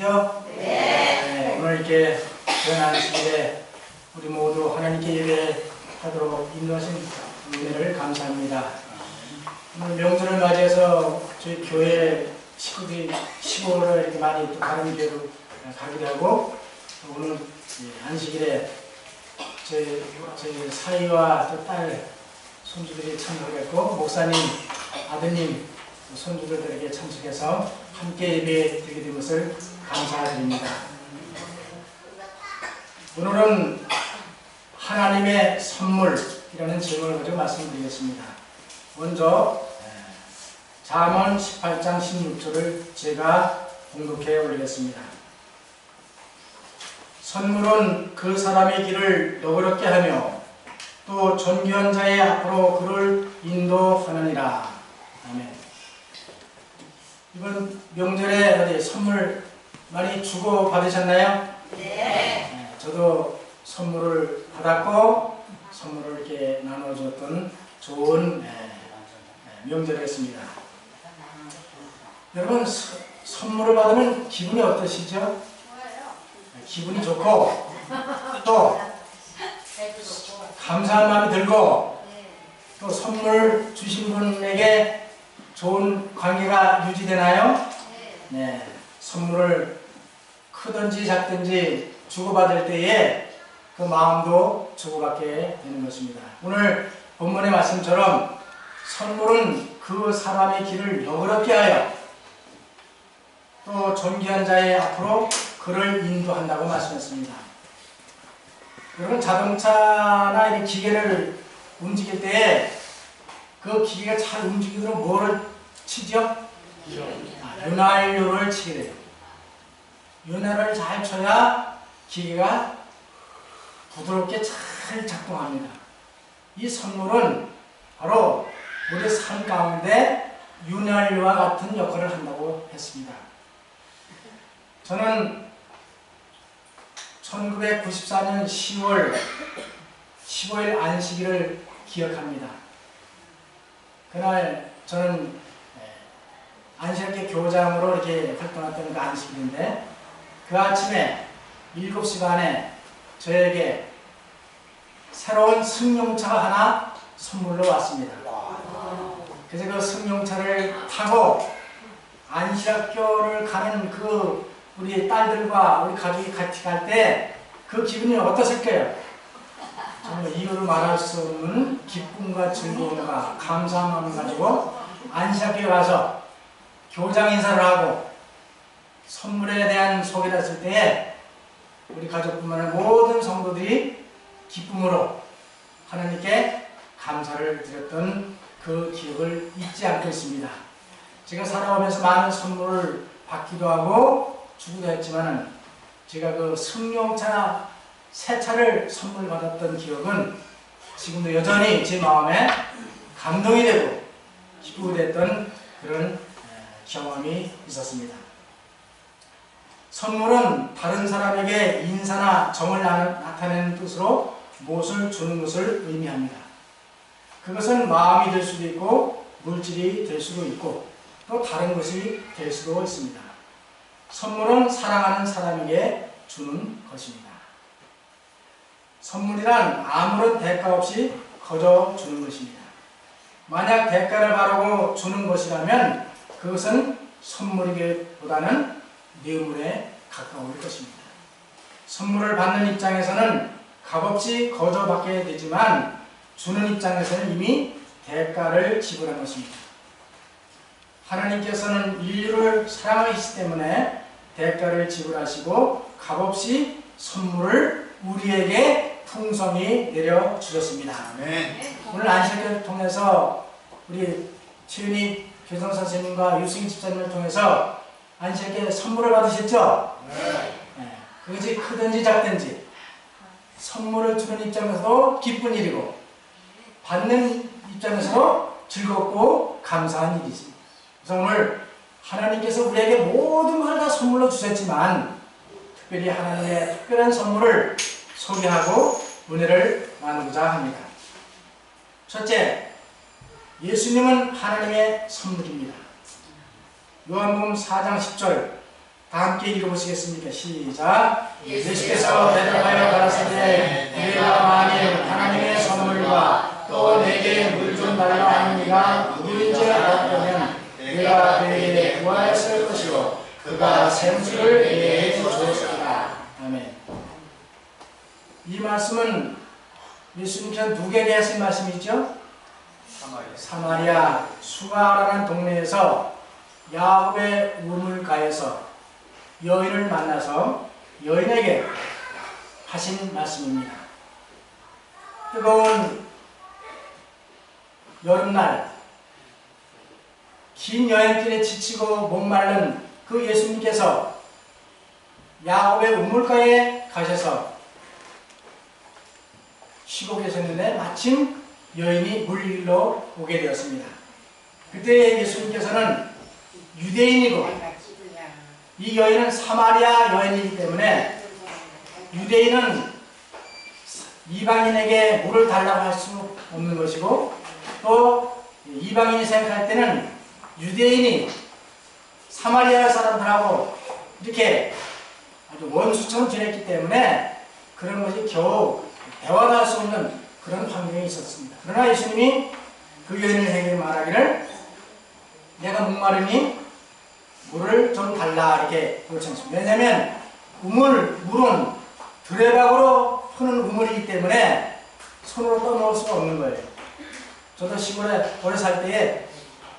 계시죠? 네. 오늘 이렇게 안식일에 우리 모두 하나님께 예배하도록 인도하신 은혜를 감사합니다. 오늘 명절을 맞이해서 저희 교회 식구들이 시골을 이렇게 많이 또 다른 교회로 가기도 하고, 오늘 안식일에 제 사위와 또 딸 손주들이 참석을 했고, 목사님, 아드님, 손주들에게 참석해서 함께 예배 드리게 된 것을 감사드립니다. 오늘은 하나님의 선물이라는 제목을 가지고 말씀드리겠습니다. 먼저 잠언 18장 16절을 제가 봉독해 올리겠습니다. 선물은 그 사람의 길을 너그럽게 하며 또 존귀한 자의 앞으로 그를 인도하느니라. 아멘. 이번 명절에 어디 선물 많이 주고 받으셨나요? 네. 저도 선물을 받았고 선물을 이렇게 나눠줬던 좋은 명절이었습니다. 여러분, 선물을 받으면 기분이 어떠시죠? 좋아요. 기분이 좋고 또 감사한 마음이 들고 또 선물 주신 분에게 좋은 관계가 유지되나요? 네. 선물을 크든지 작든지 주고받을 때에 그 마음도 주고받게 되는 것입니다. 오늘 본문의 말씀처럼 선물은 그 사람의 길을 너그럽게 하여 또 존귀한 자의 앞으로 그를 인도한다고 말씀했습니다. 여러분, 자동차나 이런 기계를 움직일 때에 그 기계가 잘 움직이도록 뭐를 치죠? 윤활유를 치게 돼요. 윤활유를 잘 쳐야 기계가 부드럽게 잘 작동합니다. 이 선물은 바로 우리 삶 가운데 윤활유와 같은 역할을 한다고 했습니다. 저는 1994년 10월 15일 안식일을 기억합니다. 그날 저는 안식일교 교장으로 이렇게 활동했던 그 안식일인데, 그 아침에 7시 반에 저에게 새로운 승용차가 하나 선물로 왔습니다. 그래서 그 승용차를 타고 안식일교를 가는 그 우리 딸들과 우리 가족이 같이 갈 때 그 기분이 어떠실까요? 정말 이유로 말할 수 없는 기쁨과 즐거움과 감사함을 가지고 안식일교에 와서 교장 인사를 하고 선물에 대한 소개를 했을 때에 우리 가족뿐만 아니라 모든 성도들이 기쁨으로 하나님께 감사를 드렸던 그 기억을 잊지 않고 있습니다. 제가 살아오면서 많은 선물을 받기도 하고 주기도 했지만, 제가 그 승용차 새 차를 선물 받았던 기억은 지금도 여전히 제 마음에 감동이 되고 기쁘게 됐던 그런 경험이 있었습니다. 선물은 다른 사람에게 인사나 정을 나타내는 뜻으로 무엇을 주는 것을 의미합니다. 그것은 마음이 될 수도 있고 물질이 될 수도 있고 또 다른 것이 될 수도 있습니다. 선물은 사랑하는 사람에게 주는 것입니다. 선물이란 아무런 대가 없이 거저 주는 것입니다. 만약 대가를 바라고 주는 것이라면 그것은 선물이기보다는 뇌물에 가까울 것입니다. 선물을 받는 입장에서는 값없이 거저 받게 되지만 주는 입장에서는 이미 대가를 지불한 것입니다. 하나님께서는 인류를 사랑하시기 때문에 대가를 지불하시고 값없이 선물을 우리에게 풍성히 내려주셨습니다. 네. 오늘 안식일을 통해서 우리 최윤희 교장 선생님과 유승희 집사님을 통해서 안식일에 선물을 받으셨죠? 네. 그것이 크든지 작든지 선물을 주는 입장에서도 기쁜 일이고 받는 입장에서도 즐겁고 감사한 일이지. 그래서 오늘 하나님께서 우리에게 모든 걸 다 선물로 주셨지만 특별히 하나님의 특별한 선물을 소개하고 은혜를 나누고자 합니다. 첫째, 예수님은 하나님의 선물입니다. 요한복음 4장 10절, 다 함께 읽어보시겠습니까? 시작. 예수께서 대답하여 가라사대 내가 만일 하나님의 선물과 또 내게 물 좀 달라 하는 이가 누구인지 알았다면 내가 그에게 구하였을 것이고 그가 생수를 내게 주었으리라. 아멘. 이 말씀은 예수님께서 누구에게 하신 말씀이죠? 사마리아 수가라는 동네에서 야곱의 우물가에서 여인을 만나서 여인에게 하신 말씀입니다. 뜨거운 여름날 긴 여행길에 지치고 목마른 그 예수님께서 야곱의 우물가에 가셔서 쉬고 계셨는데 마침 여인이 물길로 오게 되었습니다. 그때 예수님께서는 유대인이고 이 여인은 사마리아 여인이기 때문에 유대인은 이방인에게 물을 달라고 할 수 없는 것이고 또 이방인이 생각할 때는 유대인이 사마리아 사람들하고 이렇게 아주 원수처럼 지냈기 때문에 그런 것이 겨우 대화도 할 수 없는 그런 환경이 있었습니다. 그러나 예수님이 그 여인에게 말하기를 내가 목마르니 물을 좀 달라 이렇게 요청했습니다. 왜냐하면 물은 드레박으로 푸는 우물이기 때문에 손으로 떠놓을 수가 없는 거예요. 저도 시골에 오래 살 때에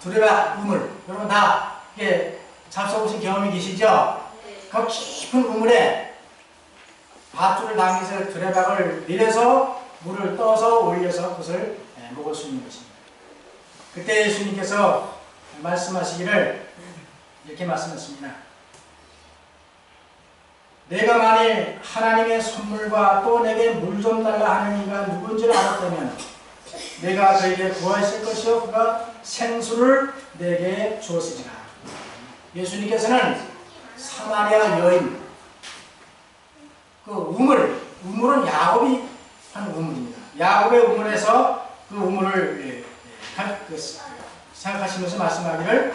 드레박 우물, 여러분 다 이렇게 잡숴보신 경험이 계시죠? 그 깊은 우물에 밧줄을 당겨서 드레박을 내려서 물을 떠서 올려서 그것을 먹을 수 있는 것입니다. 그때 예수님께서 말씀하시기를 이렇게 말씀했습니다. 내가 만일 하나님의 선물과 또 내게 물 좀 달라 하는 이가 누군지를 알았다면 내가 그에게 구하였을 것이요 그가 생수를 내게 주었으리라. 예수님께서는 사마리아 여인 그 우물은 야곱이 한 우물입니다. 야곱의 우물에서 그 우물을 생각하시면서 말씀하기를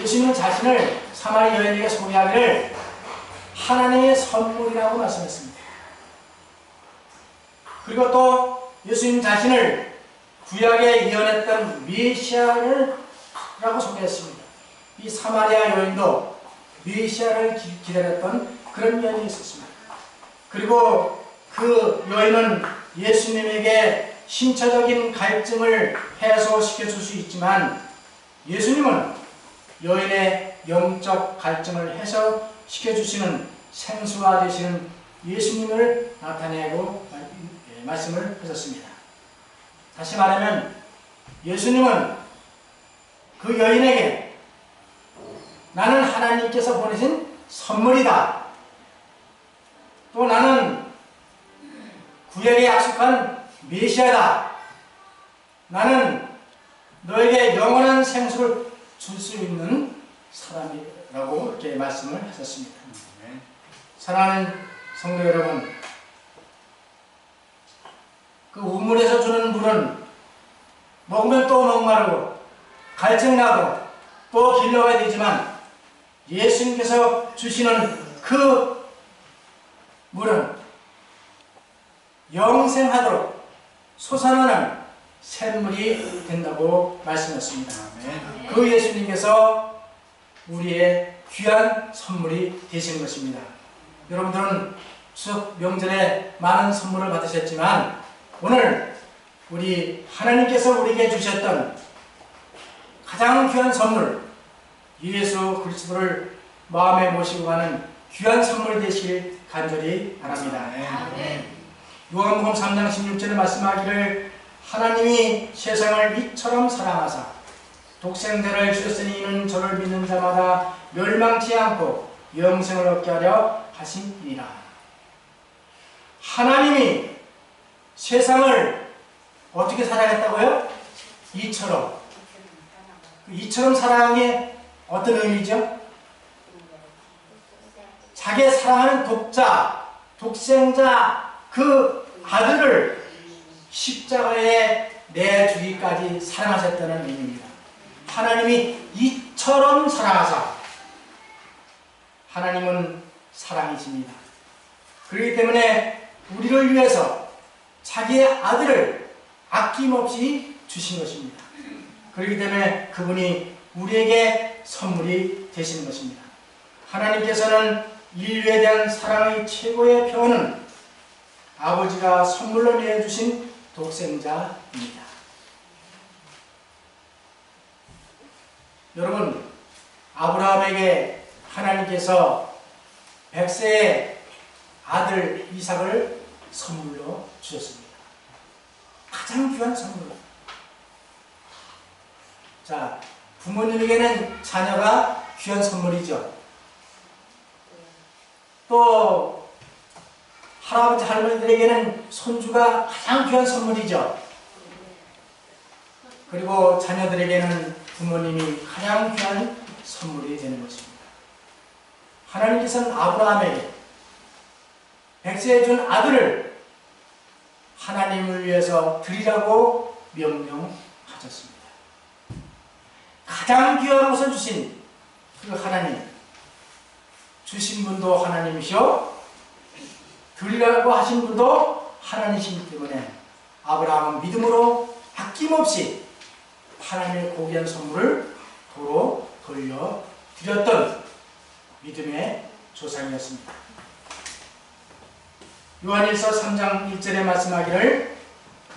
예수님은 자신을 사마리아 여인에게 소개하기를 하나님의 선물이라고 말씀했습니다. 그리고 또 예수님 자신을 구약에 예언했던 메시아라고 소개했습니다. 이 사마리아 여인도 메시아를 기다렸던 그런 여인이 있었습니다. 그리고 그 여인은 예수님에게 신체적인 갈증을 해소시켜 줄 수 있지만 예수님은 여인의 영적 갈증을 해소시켜 주시는 생수가 되시는 예수님을 나타내고 말씀을 하셨습니다. 다시 말하면 예수님은 그 여인에게 나는 하나님께서 보내신 선물이다. 또 나는 구약에 약속한 메시아다. 나는 너에게 영원한 생수를 줄 수 있는 사람이라고 이렇게 말씀을 하셨습니다. 사랑하는 성도 여러분, 그 우물에서 주는 물은 먹으면 또 목마르고 갈증나고 또 길러가야 되지만 예수님께서 주시는 그 물은 영생하도록 솟아나는 샘물이 된다고 말씀하셨습니다. 그 예수님께서 우리의 귀한 선물이 되신 것입니다. 여러분들은 추석 명절에 많은 선물을 받으셨지만 오늘 우리 하나님께서 우리에게 주셨던 가장 귀한 선물 예수 그리스도를 마음에 모시고 가는 귀한 선물 되시길 간절히 바랍니다. 요한복음 3장 16절에 말씀하기를 하나님이 세상을 이처럼 사랑하사 독생자를 주셨으니 이는 저를 믿는 자마다 멸망치 않고 영생을 얻게 하려 하심이라. 하나님이 세상을 어떻게 사랑했다고요? 이처럼. 이처럼 사랑이 어떤 의미죠? 자기 사랑하는 독생자 그 아들을 십자가에 내주기까지 사랑하셨다는 의미입니다. 하나님이 이처럼 사랑하사. 하나님은 사랑이십니다. 그렇기 때문에 우리를 위해서 자기의 아들을 아낌없이 주신 것입니다. 그렇기 때문에 그분이 우리에게 선물이 되시는 것입니다. 하나님께서는 인류에 대한 사랑의 최고의 표현은 아버지가 선물로 내어주신 독생자입니다. 여러분, 아브라함에게 하나님께서 100세의 아들 이삭을 선물로 주셨습니다. 가장 귀한 선물로. 자, 부모님에게는 자녀가 귀한 선물이죠. 또 할아버지 할머니들에게는 손주가 가장 귀한 선물이죠. 그리고 자녀들에게는 부모님이 가장 귀한 선물이 되는 것입니다. 하나님께서는 아브라함에게 100세에 준 아들을 하나님을 위해서 드리라고 명령하셨습니다. 가장 귀한 것을 주신 그 하나님, 주신 분도 하나님이시오, 드리라고 하신 분도 하나님이시기 때문에 아브라함은 믿음으로 아낌없이 하나님의 고귀한 선물을 도로 돌려드렸던 믿음의 조상이었습니다. 요한일서 3장 1절에 말씀하기를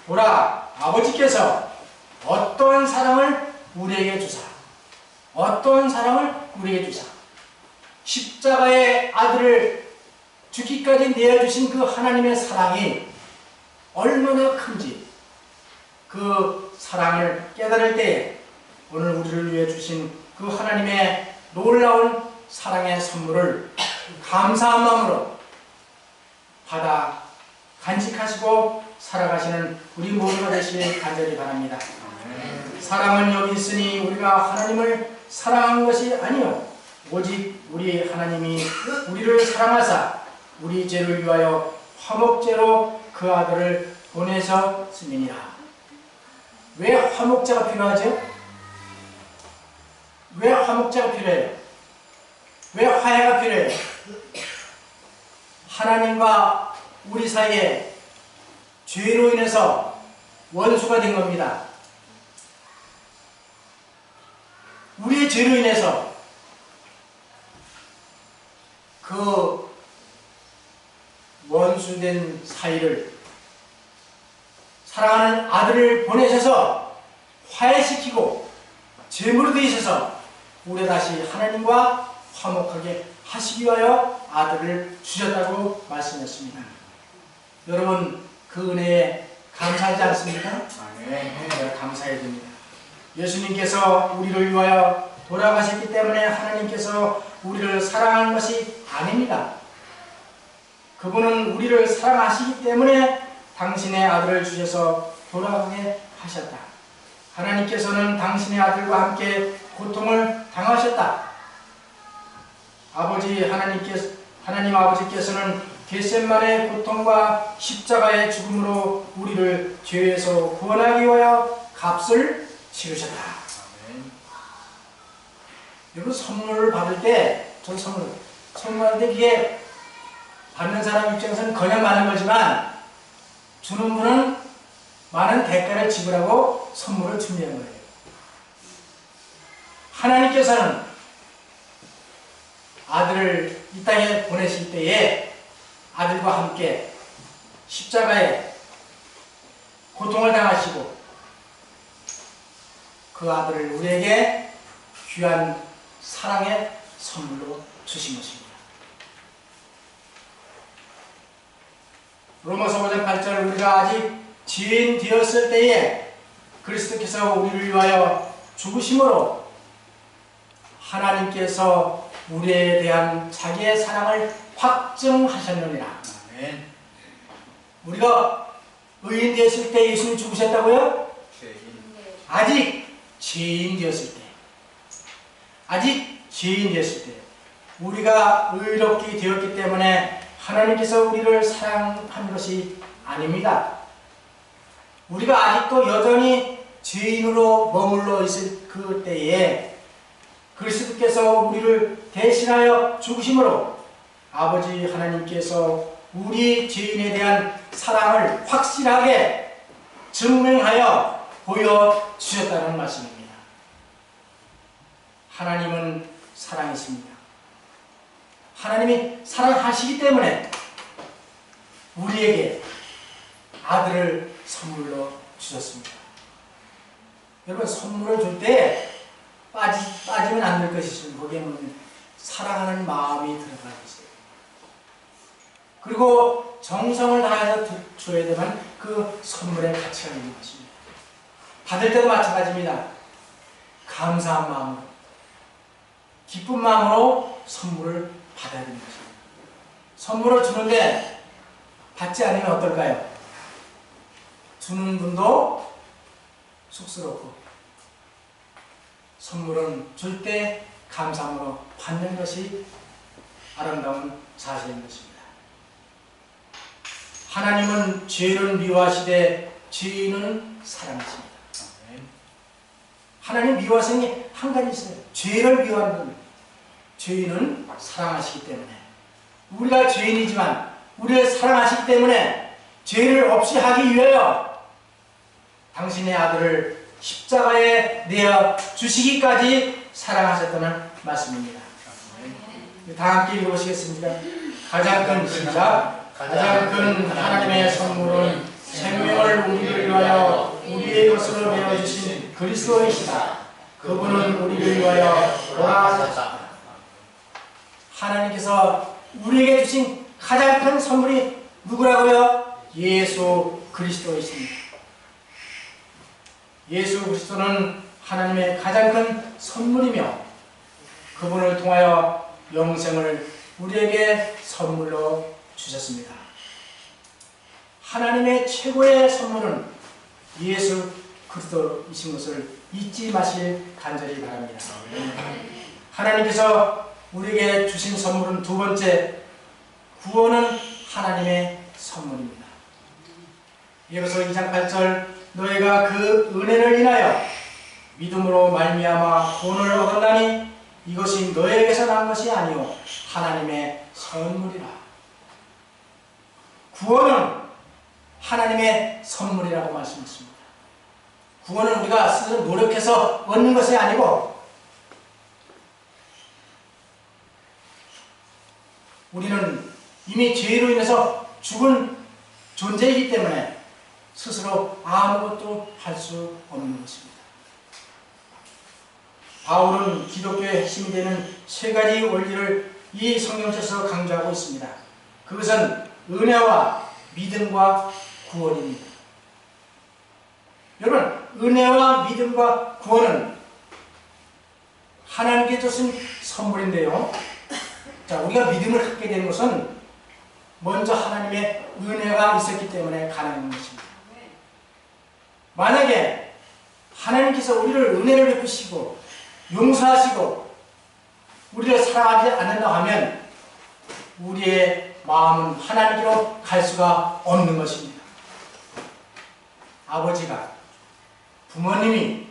보라, 아버지께서 어떠한 사랑을 우리에게 주사, 어떠한 사랑을 우리에게 주사, 십자가의 아들을 죽기까지 내어주신 그 하나님의 사랑이 얼마나 큰지, 그 사랑을 깨달을 때에 오늘 우리를 위해 주신 그 하나님의 놀라운 사랑의 선물을 감사한 마음으로 받아 간직하시고 살아가시는 우리 모두가 되시길 간절히 바랍니다. 사랑은 여기 있으니 우리가 하나님을 사랑한 것이 아니요 오직 우리 하나님이 우리를 사랑하사 우리 죄를 위하여 화목제로 그 아들을 보내셨음이니라. 왜 화목제가 필요하죠? 왜 화목제가 필요해요? 왜 화해가 필요해요? 하나님과 우리 사이에 죄로 인해서 원수가 된 겁니다. 우리의 죄로 인해서 그 원수된 사이를 사랑하는 아들을 보내셔서 화해시키고 제물로 되셔서 우리 다시 하나님과 화목하게 하시기 위하여 아들을 주셨다고 말씀했습니다. 여러분, 그 은혜에 감사하지 않습니까? 네, 감사해야 됩니다. 예수님께서 우리를 위하여 돌아가셨기 때문에 하나님께서 우리를 사랑하는 것이 아닙니다. 그분은 우리를 사랑하시기 때문에 당신의 아들을 주셔서 돌아가게 하셨다. 하나님께서는 당신의 아들과 함께 고통을 당하셨다. 하나님 아버지께서는 겟세마네 고통과 십자가의 죽음으로 우리를 죄에서 구원하기 위하여 값을 치르셨다. 여러분, 선물을 받을 때, 전 선물할 때 이게 받는 사람 입장에서는 그냥 많은 거지만 주는 분은 많은 대가를 지불하고 선물을 준비한 거예요. 하나님께서는 아들을 이 땅에 보내실 때에 아들과 함께 십자가에 고통을 당하시고 그 아들을 우리에게 귀한 사랑의 선물로 주신 것입니다. 로마서 5장 8절, 우리가 아직 지인 되었을 때에 그리스도께서 우리를 위하여 죽으심으로 하나님께서 우리에 대한 자기의 사랑을 확증하셨느니라. 아멘. 우리가 의인 되었을 때 예수님 죽으셨다고요? 아직 죄인 되었을 때, 아직 죄인 되었을 때, 우리가 의롭게 되었기 때문에 하나님께서 우리를 사랑한 것이 아닙니다. 우리가 아직도 여전히 죄인으로 머물러 있을 그 때에 그리스도께서 우리를 대신하여 죽으심으로 아버지 하나님께서 우리 죄인에 대한 사랑을 확실하게 증명하여 보여주셨다는 말씀입니다. 하나님은 사랑이십니다. 하나님이 사랑하시기 때문에 우리에게 아들을 선물로 주셨습니다. 여러분, 선물을 줄 때 빠지면 안 될 것이 있습니다. 거기에는 사랑하는 마음이 들어가 있어요. 그리고 정성을 다해서 줘야 되면 그 선물의 가치가 있는 것입니다. 받을 때도 마찬가지입니다. 감사한 마음으로, 기쁜 마음으로 선물을 받아야 되는 것입니다. 선물을 주는데 받지 않으면 어떨까요? 주는 분도 쑥스럽고, 선물은 줄 때 감사함으로 받는 것이 아름다운 사실인 것입니다. 하나님은 죄를 미워하시되 죄인은 사랑하십니다. 하나님 미워하시는 게 한 가지 있어요. 죄를 미워하는 겁니다. 죄인은 사랑하시기 때문에, 우리가 죄인이지만 우리를 사랑하시기 때문에 죄를 없이 하기 위하여 당신의 아들을 십자가에 내어 주시기까지 사랑하셨다는 말씀입니다. 다 함께 읽어보시겠습니까? 가장 큰 시작. 가장 큰 하나님의 선물은 생명을 우리를 위하여 우리의 것으로 내어주신 그리스도이시다. 그분은 우리를 위하여 돌아가셨다. 하나님께서 우리에게 주신 가장 큰 선물이 누구라고요? 예수 그리스도이십니다. 예수 그리스도는 하나님의 가장 큰 선물이며 그분을 통하여 영생을 우리에게 선물로 주셨습니다. 하나님의 최고의 선물은 예수 그리스도이신 것을 잊지 마실 간절히 바랍니다. 하나님께서 우리에게 주신 선물은 두 번째, 구원은 하나님의 선물입니다. 예배서 2장 8절, 너희가 그 은혜를 인하여 믿음으로 말미암아 구원을 얻었나니 이것이 너희에게서 난 것이 아니요 하나님의 선물이라. 구원은 하나님의 선물이라고 말씀했습니다. 구원은 우리가 스스로 노력해서 얻는 것이 아니고, 우리는 이미 죄로 인해서 죽은 존재이기 때문에 스스로 아무것도 할 수 없는 것입니다. 바울은 기독교의 핵심이 되는 세 가지 원리를 이 성경책에서 강조하고 있습니다. 그것은 은혜와 믿음과 구원입니다. 여러분, 은혜와 믿음과 구원은 하나님께 주신 선물인데요. 자, 우리가 믿음을 갖게 되는 것은 먼저 하나님의 은혜가 있었기 때문에 가능한 것입니다. 만약에 하나님께서 우리를 은혜를 베푸시고 용서하시고 우리를 사랑하지 않는다 하면 우리의 마음은 하나님께로 갈 수가 없는 것입니다. 아버지가, 부모님이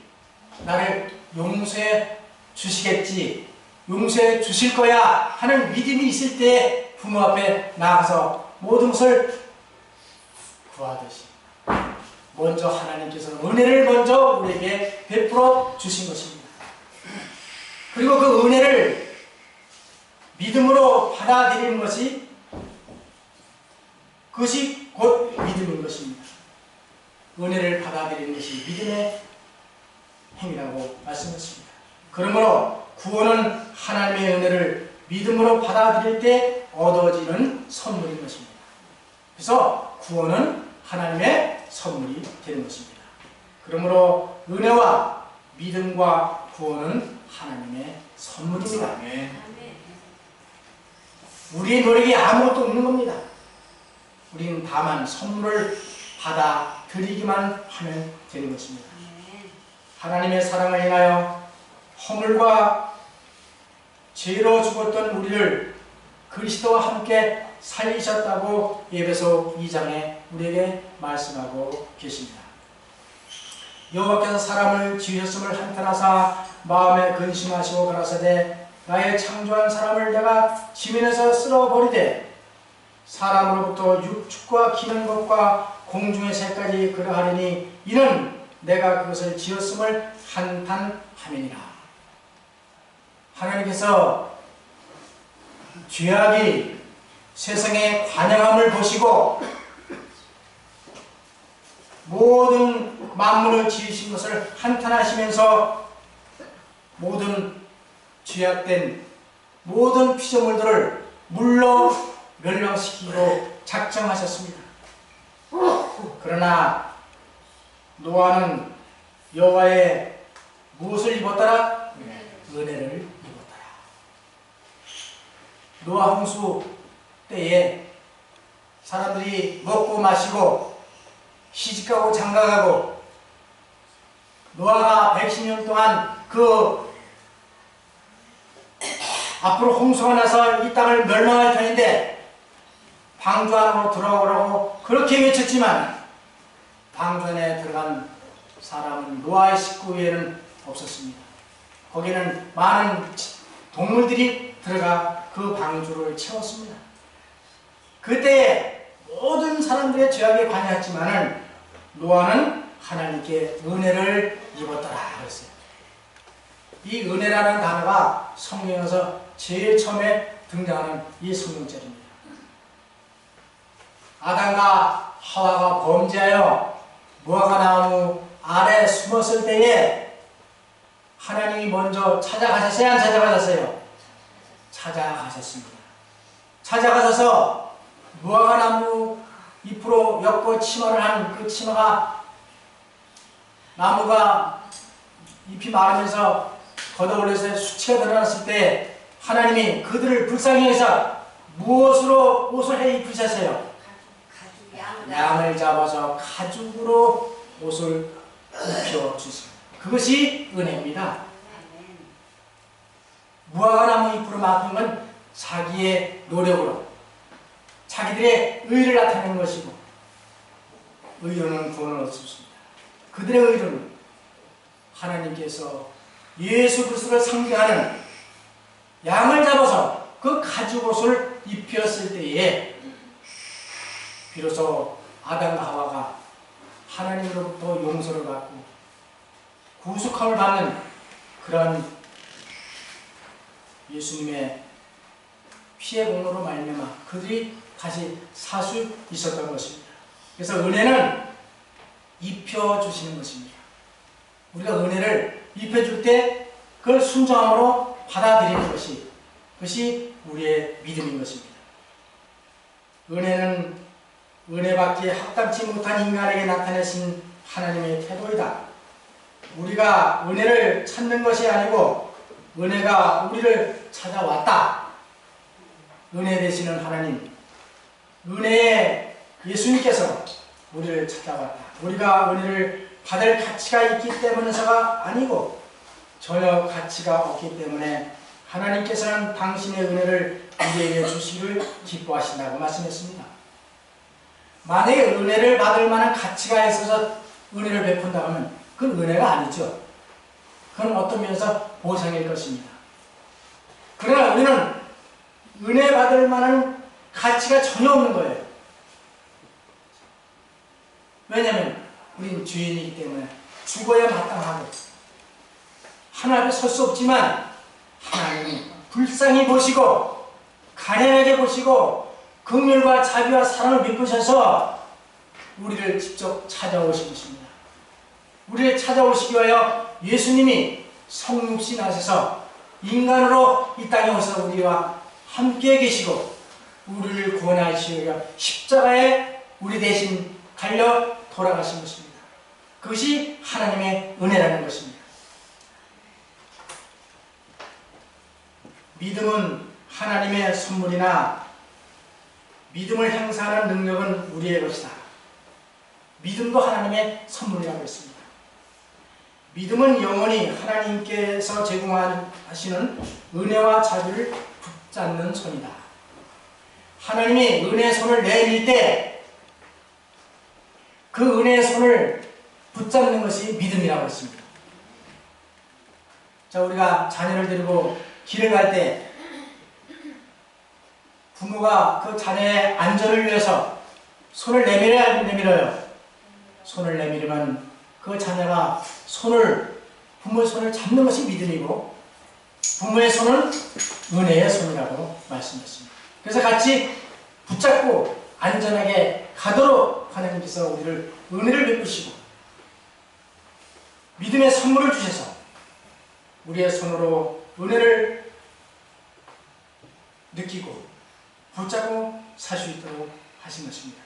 나를 용서해 주시겠지, 용서해 주실 거야 하는 믿음이 있을 때 부모 앞에 나가서 모든 것을 구하듯이 먼저 하나님께서 은혜를 먼저 우리에게 베풀어 주신 것입니다. 그리고 그 은혜를 믿음으로 받아들이는 것이, 그것이 곧 믿음인 것입니다. 은혜를 받아들이는 것이 믿음의 행위라고 말씀했습니다. 그러므로 구원은 하나님의 은혜를 믿음으로 받아들일 때 얻어지는 선물인 것입니다. 그래서 구원은 하나님의 선물이 되는 것입니다. 그러므로 은혜와 믿음과 구원은 하나님의 선물입니다. 우리의 노력이 아무것도 없는 겁니다. 우리는 다만 선물을 받아들이기만 하면 되는 것입니다. 하나님의 사랑을 인하여 허물과 죄로 죽었던 우리를 그리스도와 함께 살리셨다고 에베소 2장에 우리에게 말씀하고 계십니다. 여호와께서 사람을 지으셨음을 한탄하사 마음에 근심하시고 가라사대 나의 창조한 사람을 내가 지면에서 쓸어버리되 사람으로부터 육축과 기는 것과 공중의 새까지 그러하리니 이는 내가 그것을 지었음을 한탄함이니라. 하나님께서 죄악이 세상의 관영함을 보시고 모든 만물을 지으신 것을 한탄하시면서 모든 죄악된 모든 피조물들을 물로 멸망시키기로 작정하셨습니다. 그러나 노아는 여호와의 무엇을 입었더라? 은혜를 입었더라. 노아 홍수 때에 사람들이 먹고 마시고 시집가고 장가가고 노아가 110년 동안 그 앞으로 홍수가 나서 이 땅을 멸망할 터인데 방주 안으로 들어오라고 그렇게 외쳤지만 방주 안에 들어간 사람은 노아의 식구 외에는 없었습니다. 거기는 많은 동물들이 들어가 그 방주를 채웠습니다. 그때에 모든 사람들의 죄악에 관여했지만은 노아는 하나님께 은혜를 입었더라 그랬어요. 이 은혜라는 단어가 성경에서 제일 처음에 등장하는 이 성경절입니다. 아담과 하와가 범죄하여 무화과 나무 아래 숨었을 때에 하나님이 먼저 찾아가셨어요? 안 찾아가셨어요? 찾아가셨습니다. 찾아가셔서 무화과 나무 잎으로 엮고 치마를 한 그 치마가 나무가 잎이 마르면서 걷어올려서 수치가 드러났을 때 하나님이 그들을 불쌍히 여기서 무엇으로 옷을 해 입히셨어요? 양을 잡아서 가죽으로 옷을 입혀주십니다. 그것이 은혜입니다. 무화과 나무 잎으로 맡은 건 자기의 노력으로 자기들의 의를 나타내는 것이고 의로는 구원을 얻습니다. 그들의 의로는 하나님께서 예수 그리스도를 상대하는 양을 잡아서 그 가죽옷을 입혔을 때에 비로소 아담과 하와가 하나님으로부터 용서를 받고 구속함을 받는 그런 예수님의 피의 공로로 말미암아 그들이 다시 살 수 있었던 것입니다. 그래서 은혜는 입혀주시는 것입니다. 우리가 은혜를 입혀줄 때 그걸 순종함으로 받아들이는 것이 그것이 우리의 믿음인 것입니다. 은혜는 은혜받기에 합당치 못한 인간에게 나타내신 하나님의 태도이다. 우리가 은혜를 찾는 것이 아니고 은혜가 우리를 찾아왔다. 은혜 되시는 하나님, 은혜의 예수님께서 우리를 찾아왔다. 우리가 은혜를 받을 가치가 있기 때문에서가 아니고 전혀 가치가 없기 때문에 하나님께서는 당신의 은혜를 우리에게 주시기를 기뻐하신다고 말씀했습니다. 만약에 은혜를 받을 만한 가치가 있어서 은혜를 베푼다고 하면 그건 은혜가 아니죠. 그건 어떤 면에서 보상일 것입니다. 그러나 우리는 은혜 받을 만한 가치가 전혀 없는 거예요. 왜냐하면 우린 죄인이기 때문에 죽어야 마땅하고 하나님 앞에 설 수 없지만 하나님이 불쌍히 보시고 가련하게 보시고 긍휼과 자비와 사랑을 베푸셔서 우리를 직접 찾아오신 것입니다. 우리를 찾아오시기 위하여 예수님이 성육신 하셔서 인간으로 이 땅에 오셔서 우리와 함께 계시고 우리를 구원하시기 위하여 십자가에 우리 대신 달려 돌아가신 것입니다. 그것이 하나님의 은혜라는 것입니다. 믿음은 하나님의 선물이나 믿음을 행사하는 능력은 우리의 것이다. 믿음도 하나님의 선물이라고 했습니다. 믿음은 영원히 하나님께서 제공하시는 은혜와 자비를 붙잡는 손이다. 하나님이 은혜의 손을 내밀 때 그 은혜의 손을 붙잡는 것이 믿음이라고 했습니다. 자, 우리가 자녀를 데리고 길을 갈 때 부모가 그 자녀의 안전을 위해서 손을 내밀어요. 손을 내밀으면 그 자녀가 부모의 손을 잡는 것이 믿음이고 부모의 손은 은혜의 손이라고 말씀했습니다. 그래서 같이 붙잡고 안전하게 가도록 하나님께서 우리를 은혜를 베푸시고 믿음의 선물을 주셔서 우리의 손으로 은혜를 느끼고 붙잡고 살 수 있도록 하신 것입니다.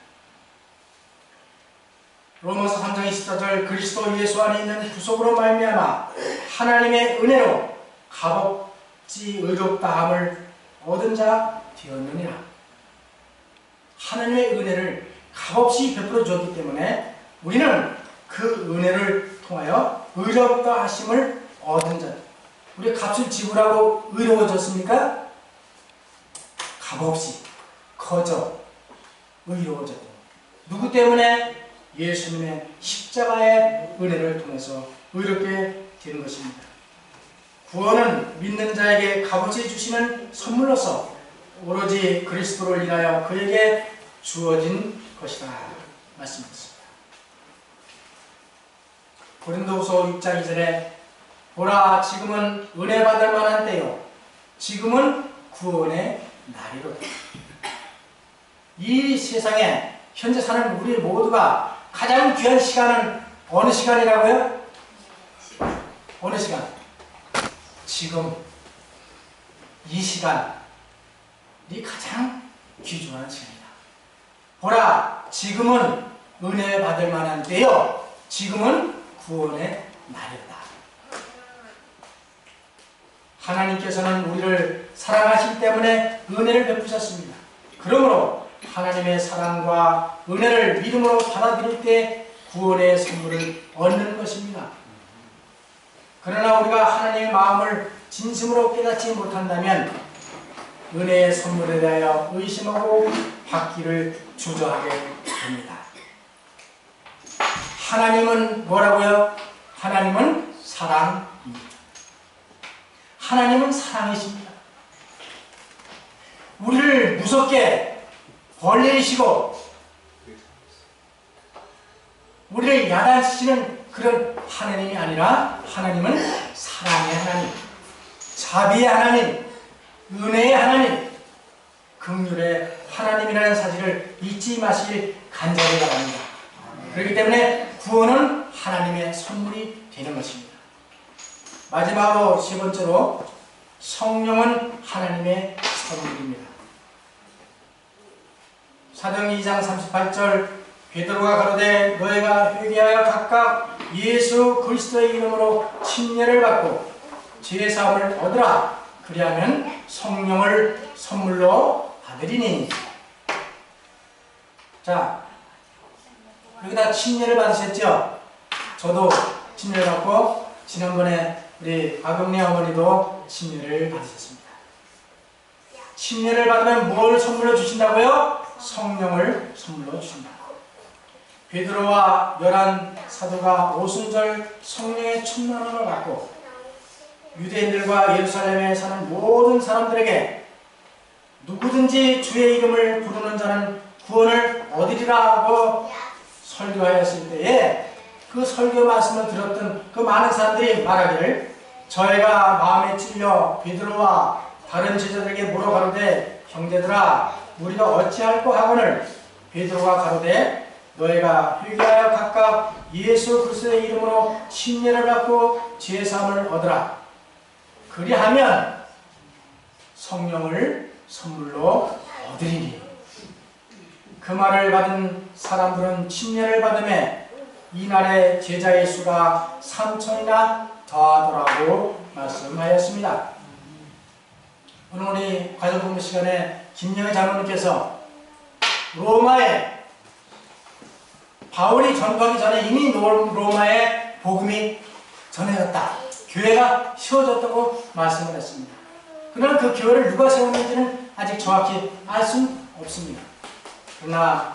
로마서 3장 24절 그리스도 예수 안에 있는 구속으로 말미암아 하나님의 은혜로 값없이 의롭다함을 얻은 자 되었느니라. 하나님의 은혜를 값없이 베풀어 주었기 때문에 우리는 그 은혜를 통하여 의롭다 하심을 얻은 자. 우리 값을 지불하고 의로워졌습니까? 값없이 거저 의로워졌다. 누구 때문에? 예수님의 십자가의 은혜를 통해서 의롭게 되는 것입니다. 구원은 믿는 자에게 값없이 주시는 선물로서 오로지 그리스도를 인하여 그에게 주어진 것이다 말씀했습니다. 고린도후서 6장 2절에 보라 지금은 은혜 받을 만한 때요 지금은 구원의 날이로다. 이 세상에 현재 사는 우리 모두가 가장 귀한 시간은 어느 시간이라고요? 어느 시간? 지금 이 시간이 가장 귀중한 시간이다. 보라 지금은 은혜 받을 만한 때요 지금은 구원의 날이다. 하나님께서는 우리를 사랑하시기 때문에 은혜를 베푸셨습니다. 그러므로 하나님의 사랑과 은혜를 믿음으로 받아들일 때 구원의 선물을 얻는 것입니다. 그러나 우리가 하나님의 마음을 진심으로 깨닫지 못한다면 은혜의 선물에 대하여 의심하고 받기를 주저하게 됩니다. 하나님은 뭐라고요? 하나님은 사랑입니다. 하나님은 사랑이십니다. 우리를 무섭게 벌레이시고 우리를 야단치시는 그런 하나님이 아니라 하나님은 사랑의 하나님, 자비의 하나님, 은혜의 하나님, 긍휼의 하나님이라는 사실을 잊지 마시길 간절히 바랍니다. 그렇기 때문에 구원은 하나님의 선물이 되는 것입니다. 마지막으로 세 번째로 성령은 하나님의 선물입니다. 사도행 2장 38절 베드로가 가로되 너희가 회개하여 각각 예수 그리스도의 이름으로 침례를 받고 죄 사함을 얻으라. 그리하면 성령을 선물로 받으리니. 자, 여기다 침례를 받으셨죠? 저도 침례를 받고 지난번에 우리 아금네 어머니도 침례를 받으셨습니다. 침례를 받으면 뭘 선물로 주신다고요? 성령을 선물로 주신다. 베드로와 열한 사도가 오순절 성령의 충만함을 받고 유대인들과 예루살렘에 사는 모든 사람들에게 누구든지 주의 이름을 부르는 자는 구원을 얻으리라고 설교하였을 때에 그 설교 말씀을 들었던 그 많은 사람들이 말하기를 저희가 마음에 찔려 베드로와 다른 제자들에게 물어 가로되 형제들아 우리가 어찌할꼬 하거늘 베드로가 가로되 너희가 회개하여 각각 예수 그리스도의 이름으로 침례를 받고 죄 사함을 얻으라. 그리하면 성령을 선물로 얻으리니. 그 말을 받은 사람들은 침례를 받음에 이날의 제자의 수가 3,000이나 더하더라고 말씀하였습니다. 오늘 우리 과정공부 시간에 김영희 장로님께서 로마에 바울이 전도하기 전에 이미 로마에 복음이 전해졌다. 교회가 세워졌다고 말씀을 했습니다. 그러나 그 교회를 누가 세웠는지는 아직 정확히 알 수는 없습니다. 그러나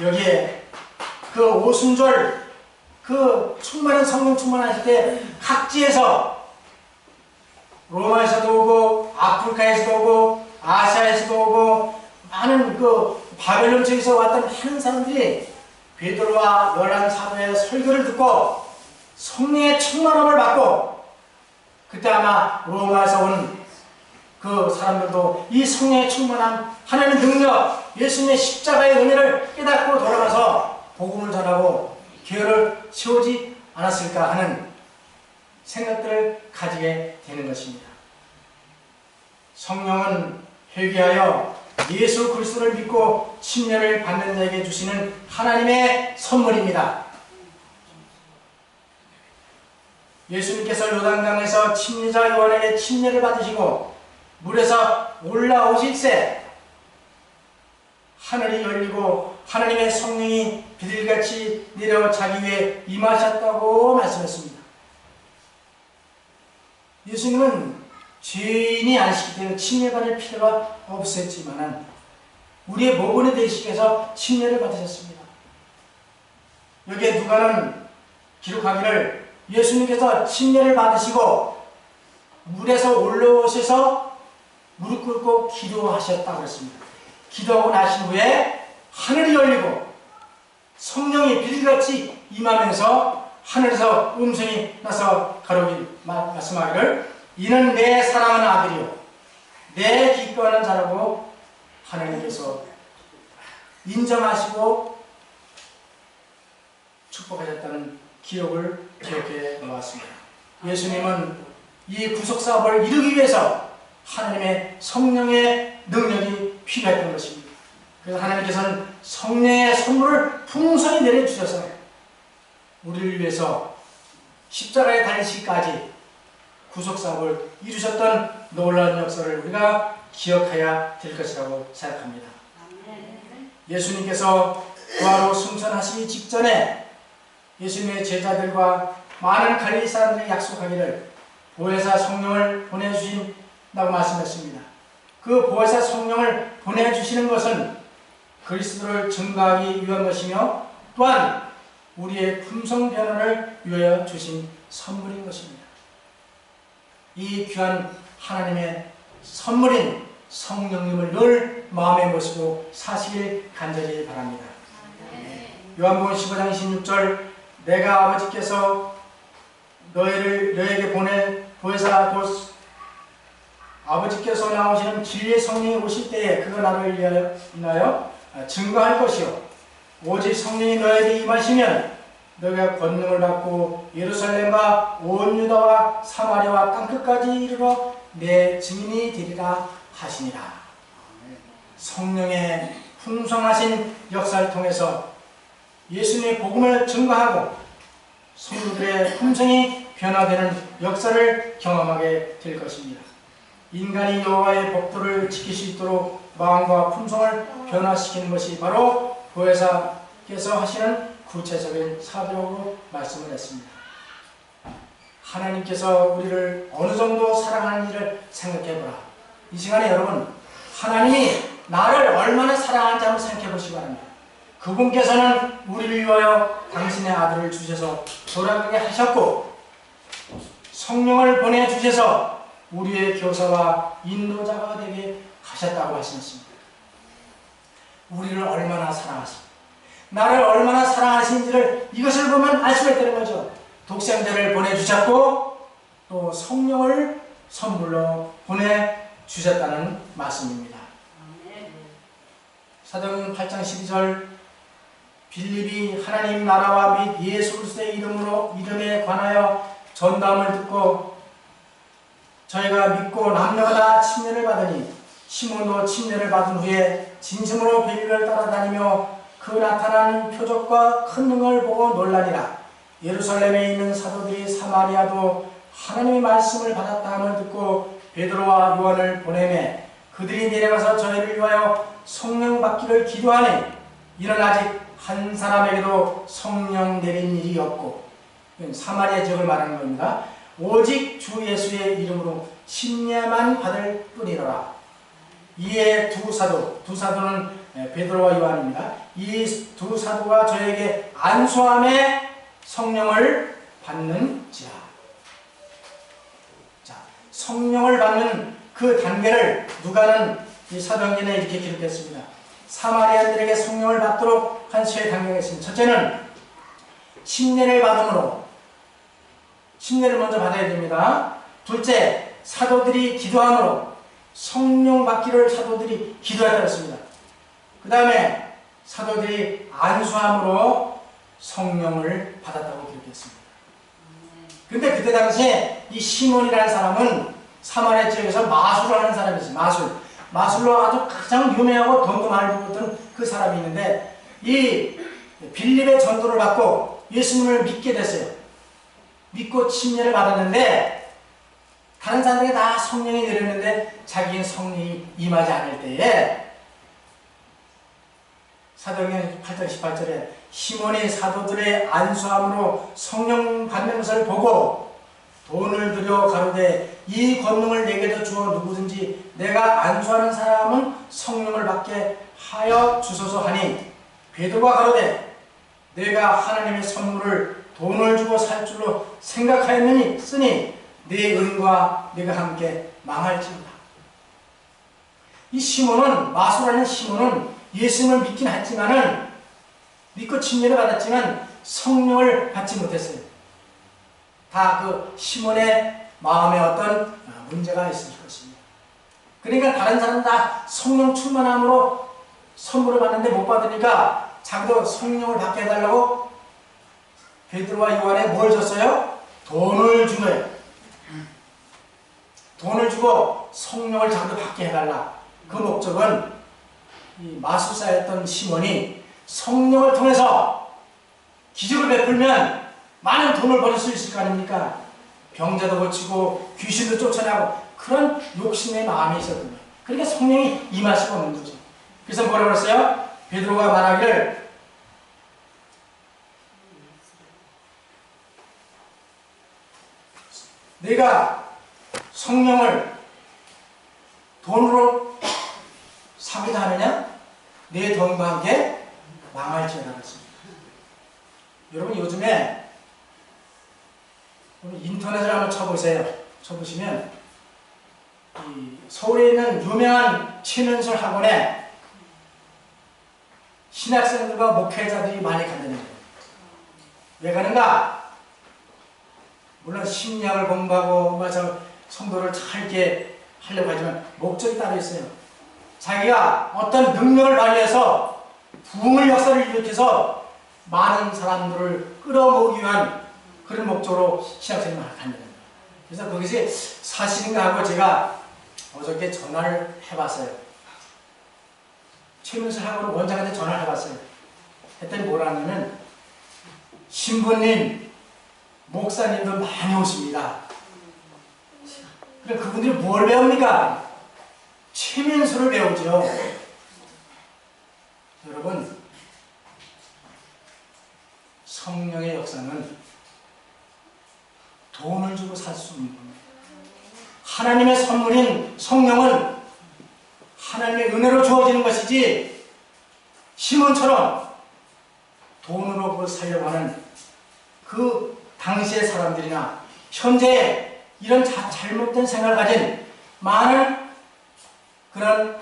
여기에 그 오순절 그 충만한 성령 충만하실 때 각지에서 로마에서도 오고 아프리카에서도 오고 아시아에서도 오고 많은 그 바벨론 쪽에서 왔던 많은 사람들이 베드로와 열한 사도의 설교를 듣고 성령의 충만함을 받고, 그때 아마 로마에서 온 그 사람들도 이 성령의 충만함, 하나님의 능력, 예수님의 십자가의 은혜를 깨닫고 돌아가서 복음을 전하고 교회를 세우지 않았을까 하는 생각들을 가지게 되는 것입니다. 성령은 회개하여 예수 그리스도를 믿고 침례를 받는 자에게 주시는 하나님의 선물입니다. 예수님께서 요단강에서 침례자 요한에게 침례를 받으시고 물에서 올라오실 때 하늘이 열리고 하나님의 성령이 비둘기같이 내려 자기 위에 임하셨다고 말씀했습니다. 예수님은 죄인이 아니시기 때문에 침례받을 필요가 없었지만 우리의 모본이 되시기 위해서 침례를 받으셨습니다. 여기에 누가는 기록하기를 예수님께서 침례를 받으시고 물에서 올라오셔서 무릎 꿇고 기도하셨다고 했습니다. 기도하고 나신 후에 하늘이 열리고 성령이 비둘기같이 임하면서 하늘에서 음성이 나서 가로기 말씀하기를 이는 내 사랑하는 아들이요 내 기뻐하는 자라고 하나님께서 인정하시고 축복하셨다는 기록을 기억해 놓았습니다. 예수님은 이 구속사업을 이루기 위해서 하나님의 성령의 능력이 필요했던 것입니다. 그래서 하나님께서는 성령의 선물을 풍성히 내려주셔서 우리를 위해서 십자가에 달리시기까지 구속사업을 이루셨던 놀라운 역사를 우리가 기억해야 될 것이라고 생각합니다. 예수님께서 부활로 승천하시기 직전에 예수님의 제자들과 많은 갈릴리 사람들이 약속하기를 보혜사 성령을 보내주신다고 말씀했습니다. 그 보혜사 성령을 보내주시는 것은 그리스도를 증거하기 위한 것이며 또한 우리의 품성 변화를 위하여 주신 선물인 것입니다. 이 귀한 하나님의 선물인 성령님을 늘 마음에 모시고 사시길 간절히 바랍니다. 요한복음 15장 26절 내가 아버지께서 너에게 보낼 보혜사 곧 아버지께서 나오시는 진리의 성령이 오실 때에 그가 나를 인하여 증거할 것이요 오직 성령이 너에게 임하시면 너희가 권능을 받고 예루살렘과 온 유다와 사마리아와 땅끝까지 이르러 내 증인이 되리라 하시니라. 성령의 풍성하신 역사를 통해서 예수님의 복음을 증거하고 성도들의 품성이 변화되는 역사를 경험하게 될 것입니다. 인간이 여호와의 법도를 지킬 수 있도록 마음과 품성을 변화시키는 것이 바로 보혜사께서 하시는 구체적인 사도라고 말씀을 했습니다. 하나님께서 우리를 어느 정도 사랑하는지를 생각해보라. 이 시간에 여러분 하나님이 나를 얼마나 사랑하는지 한번 생각해 보시기 바랍니다. 그분께서는 우리를 위하여 당신의 아들을 주셔서 돌아가게 하셨고 성령을 보내주셔서 우리의 교사와 인도자가 되게 하셨다고 하셨습니다. 우리를 얼마나 사랑하십니까? 나를 얼마나 사랑하시는지를 이것을 보면 알 수가 있다는 거죠. 독생자를 보내주셨고 또 성령을 선물로 보내주셨다는 말씀입니다. 사도행전 8장 12절 빌립이 하나님 나라와 및 예수 그리스도의 이름에 관하여 전담을 듣고 저희가 믿고 남녀가 다 침례를 받으니 시몬도 침례를 받은 후에 진심으로 빌립을 따라다니며 그 나타나는 표적과 큰 능을 보고 놀라니라. 예루살렘에 있는 사도들이 사마리아도 하나님의 말씀을 받았다 함을 듣고 베드로와 요한을 보내매 그들이 내려가서 저희를 위하여 성령 받기를 기도하니 이는 아직 한 사람에게도 성령 내린 일이 없고 사마리아 지역을 말하는 겁니다. 오직 주 예수의 이름으로 침례만 받을 뿐이로라. 이에 두 사도는 베드로와 요한입니다. 이 두 사도가 저에게 안수함에 성령을 받는지라. 자, 성령을 받는 그 단계를 누가는 이 사도행전에 이렇게 기록했습니다. 사마리아인들에게 성령을 받도록 한 세 단계가 있습니다. 첫째는 침례를 받음으로, 침례를 먼저 받아야 됩니다. 둘째, 사도들이 기도함으로, 성령 받기를 사도들이 기도했다고 했습니다. 그 다음에 사도들이 안수함으로 성령을 받았다고 기록했습니다. 근데 그때 당시에 이 시몬이라는 사람은 사마리아 지역에서 마술을 하는 사람이었어요. 마술로 아주 가장 유명하고 돈도 많이 벌었던 그 사람이 있는데, 이 빌립의 전도를 받고 예수님을 믿게 됐어요. 믿고 침례를 받았는데 다른 사람들이 다 성령이 내렸는데 자기는 성령이 임하지 않을 때에 사도행전 8장 18절에 시몬이 사도들의 안수함으로 성령 받는 것을 보고 돈을 들여 가로되 이 권능을 내게도 주어 누구든지 내가 안수하는 사람은 성령을 받게 하여 주소서 하니, 베드로가 가로되 내가 하나님의 선물을 돈을 주고 살 줄로 생각하였느니 쓰니 네 은과 네가 함께 망할지어다. 이 시몬은, 마술하는 시몬은 예수님을 믿긴 했지만은, 믿고 침례를 받았지만 성령을 받지 못했어요. 다 그 시몬의 마음에 어떤 문제가 있을 것입니다. 그러니까 다른 사람은 다 성령 충만함으로 선물을 받는데 못 받으니까 자기도 성령을 받게 해달라고 베드로와 요한에 뭘 줬어요? 돈을 준 거예요. 돈을 주고 성령을 자기도 받게 해달라. 그 목적은 이 마술사였던 시몬이 성령을 통해서 기적을 베풀면 많은 돈을 벌 수 있을 거 아닙니까? 병자도 고치고 귀신도 쫓아내고 그런 욕심의 마음이 있었거든요. 그러니까 성령이 임할 수가 없는 거죠. 그래서 뭐라고 그랬어요? 베드로가 말하기를 내가 성령을 돈으로 사기도 하느냐? 내 돈과 함께 망할지어다 그랬습니다. 여러분 요즘에 인터넷을 한번 쳐보세요. 쳐보시면 이 서울에 있는 유명한 최면술 학원에 신학생들과 목회자들이 많이 간다는 거예요. 왜 가는가? 물론 심리학을 공부하고 성도를 잘 이렇게 하려고 하지만 목적이 따로 있어요. 자기가 어떤 능력을 발휘해서 부흥의 역사를 일으켜서 많은 사람들을 끌어모으기 위한 그런 목적으로 신학생이 많이 간다는 거예요. 그래서 거기서 사실인가 하고 제가 어저께 전화를 해봤어요. 최민수 학원 원장한테 전화를 해봤어요. 했더니 뭐라냐면 신부님, 목사님도 많이 오십니다. 그럼 그분들이 뭘 배웁니까? 최민수를 배우죠. 여러분, 성령의 역사는 돈을 주고 살 수 없는 겁니다. 하나님의 선물인 성령은 하나님의 은혜로 주어지는 것이지 시몬처럼 돈으로 살려고 하는 그 당시의 사람들이나 현재 이런 잘못된 생각을 가진 많은 그런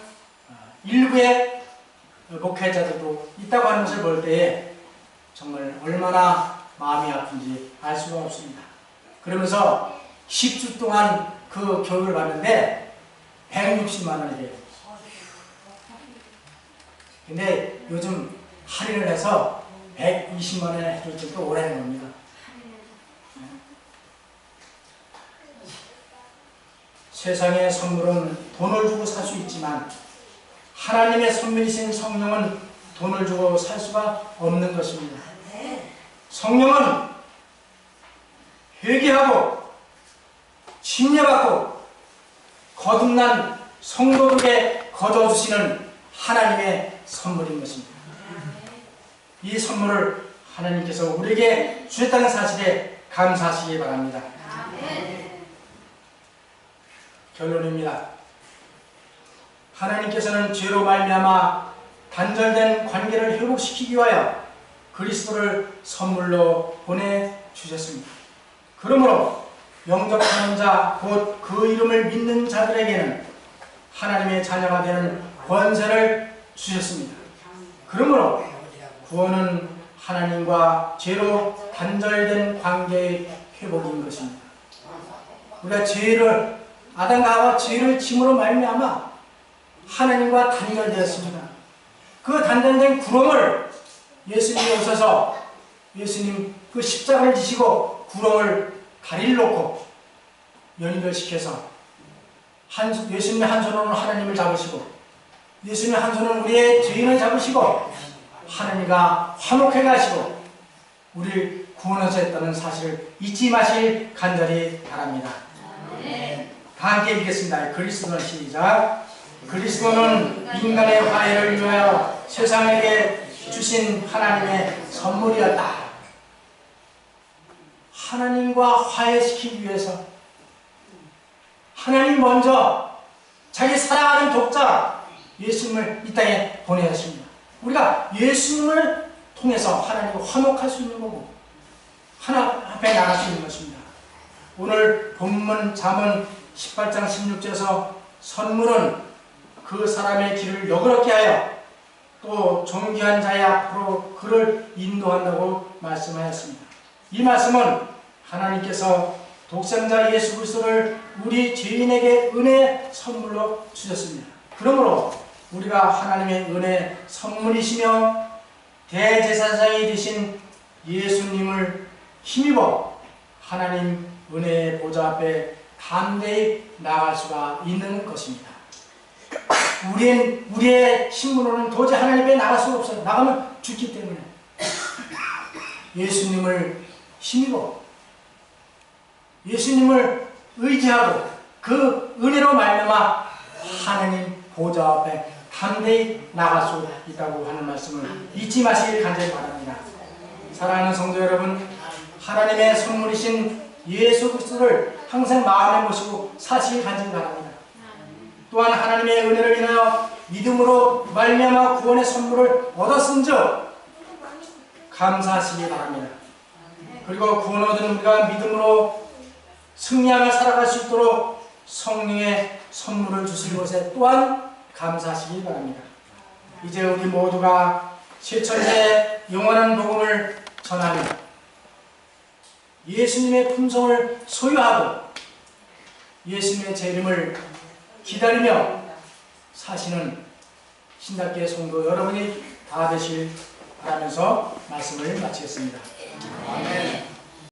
일부의 목회자들도 있다고 하는 것을 볼 때에 정말 얼마나 마음이 아픈지 알 수가 없습니다. 그러면서 10주 동안 그 교육을 받는데 160만 원이 돼요. 근데 요즘 할인을 해서 120만 원에 해줄 줄도 오래는 겁니다. 세상의 선물은 돈을 주고 살 수 있지만 하나님의 선물이신 성령은 돈을 주고 살 수가 없는 것입니다. 성령은 회개하고 침례받고 거듭난 성도들에게 거저주시는 하나님의 선물인 것입니다. 이 선물을 하나님께서 우리에게 주셨다는 사실에 감사하시기 바랍니다. 결론입니다. 하나님께서는 죄로 말미암아 단절된 관계를 회복시키기 위하여 그리스도를 선물로 보내주셨습니다. 그러므로 영접하는 자, 곧 그 이름을 믿는 자들에게는 하나님의 자녀가 되는 권세를 주셨습니다. 그러므로 구원은 하나님과 죄로 단절된 관계의 회복인 것입니다. 우리가 아담과 하와 죄를 짐으로 말미암아 하나님과 단절되었습니다. 그 단절된 구렁을 예수님이 오셔서 예수님 그 십자가를 지시고 구렁을 다리를 놓고 연결시켜서 예수님의 한 손으로는 하나님을 잡으시고 예수님의 한 손으로는 우리의 죄인을 잡으시고 하나님과 화목해 가시고 우리를 구원하셨다는 사실을 잊지 마실 간절히 바랍니다. 다 함께 읽겠습니다. 그리스도는 시작. 그리스도는 인간의 화해를 위하여 세상에게 주신 하나님의 선물이었다. 하나님과 화해시키기 위해서 하나님 먼저 자기 사랑하는 독자 예수님을 이 땅에 보내셨습니다. 우리가 예수님을 통해서 하나님과 화목할 수 있는 거고 하나님 앞에 나갈 수 있는 것입니다. 오늘 본문 잠언 18장 16절에서 선물은 그 사람의 길을 너그럽게 하여 또 존귀한 자의 앞으로 그를 인도한다고 말씀하였습니다. 이 말씀은 하나님께서 독생자 예수 그리스도를 우리 죄인에게 은혜의 선물로 주셨습니다. 그러므로 우리가 하나님의 은혜의 선물이시며 대제사장이 되신 예수님을 힘입어 하나님 은혜의 보좌 앞에 담대히 나갈 수가 있는 것입니다. 우리의 신분으로는 도저히 하나님 앞에 나갈 수가 없어요. 나가면 죽기 때문에 예수님을 힘입어 예수님을 의지하고 그 은혜로 말미암아 하나님 보좌 앞에 담대히 나갈 수 있다고 하는 말씀을 잊지 마시길 간절히 바랍니다. 사랑하는 성도 여러분, 하나님의 선물이신 예수 그리스도를 항상 마음에 모시고 사시길 간절히 바랍니다. 또한 하나님의 은혜를 인하여 믿음으로 말미암아 구원의 선물을 얻었은즉 감사하시기 바랍니다. 그리고 구원 얻은 우리가 믿음으로 승리하며 살아갈 수 있도록 성령의 선물을 주신 것에 또한 감사하시기 바랍니다. 이제 우리 모두가 실천자의 영원한 복음을 전하며 예수님의 품성을 소유하고 예수님의 재림을 기다리며 사시는 신학계 성도 여러분이 다 되실 바라면서 말씀을 마치겠습니다. 아멘.